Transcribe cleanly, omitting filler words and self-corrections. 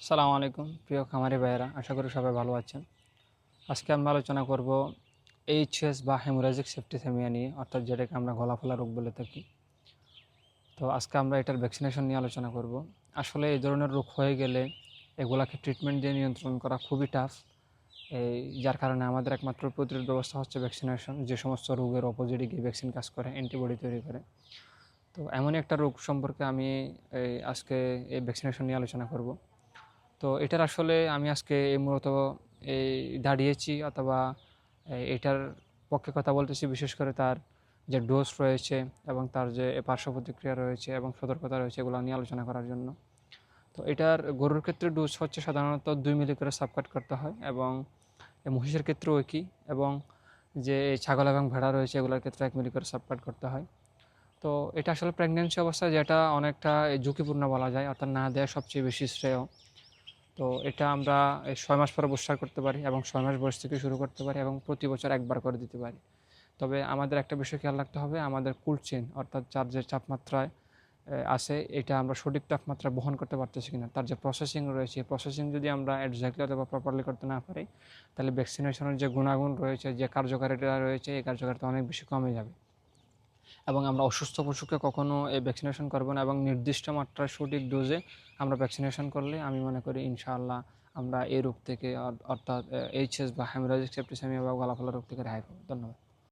আসসালামু আলাইকুম প্রিয় খামারি ভাইয়েরা, আশা করি সবাই ভালো আছেন। আজকে আমরা আলোচনা করব এইচএস বা হেমোরাজিক সেপ্টিসেমিয়া নিয়ে, অর্থাৎ যেটাকে আমরা গলা ফোলা রোগ বলে থাকি। তো আজকে আমরা এটার ভ্যাকসিনেশন নিয়ে আলোচনা করব। আসলে এই ধরনের রোগ হয়ে গেলে এগুলাকে ট্রিটমেন্ট দিয়ে নিয়ন্ত্রণ করা খুবই টাফ। যার কারণে আমাদের একমাত্র প্রতিরোধ ব্যবস্থা হচ্ছে ভ্যাকসিনেশন। যে সমস্ত রোগের অপোজিটে গিয়ে ভ্যাকসিন কাজ করে, অ্যান্টিবডি তৈরি করে। তো এমনই একটা রোগ সম্পর্কে আমি আজকে এই ভ্যাকসিনেশন নিয়ে আলোচনা করব। তো এটার আসলে আমি আজকে মূলত এই দাঁড়িয়েছি, অথবা এটার পক্ষে কথা বলতেছি, বিশেষ করে তার যে ডোজ রয়েছে এবং তার যে পার্শ্ব প্রতিক্রিয়া রয়েছে এবং সতর্কতা রয়েছে, এগুলো নিয়ে আলোচনা করার জন্য। তো এটার গরুর ক্ষেত্রে ডোজ হচ্ছে সাধারণত 2 মিলি করে সাবকাট করতে হয়, এবং মহিষের ক্ষেত্রেও একই, এবং যে ছাগল এবং ভেড়া রয়েছে এগুলোর ক্ষেত্রে 1 মিলি করে সাবকাট করতে হয়। তো এটা আসলে প্রেগনেন্সি অবস্থায় যেটা অনেকটা ঝুঁকিপূর্ণ বলা যায়, অর্থাৎ না দেওয়া সবচেয়ে বেশি শ্রেয়। তো এটা আমরা 6 মাস পরে বুস্টার করতে পারি, এবং 6 মাস বয়স থেকে শুরু করতে পারি, এবং প্রতি বছর একবার করে দিতে পারি। তবে আমাদের একটা বিষয় খেয়াল রাখতে হবে, আমাদের কোল্ড চেইন অর্থাৎ যার যে তাপমাত্রায় আছে, এটা আমরা সঠিক তাপমাত্রা বহন করতে পারতেছি কিনা, তার যে প্রসেসিং রয়েছে, প্রসেসিং যদি আমরা এক্স্যাক্টলি অথবা প্রপারলি করতে না পারি, তাহলে ভ্যাকসিনেশনের যে গুণাগুণ রয়েছে, যে কার্যকারিতা রয়েছে, এই কার্যকারিতা অনেক বেশি কমে যাবে। এবং আমরা অসুস্থ পশুকে কখনো এই ভ্যাকসিনেশন করবো না, এবং নির্দিষ্ট মাত্রায় সঠিক ডোজে আমরা ভ্যাকসিনেশন করলে আমি মনে করি ইনশাআল্লাহ আমরা এই রোগ থেকে, অর্থাৎ এইচএস বা হেমোরাজিক সেপ্টিসেমিয়া বা গলা ফোলা রোগ থেকে রেহাই পাবো। ধন্যবাদ।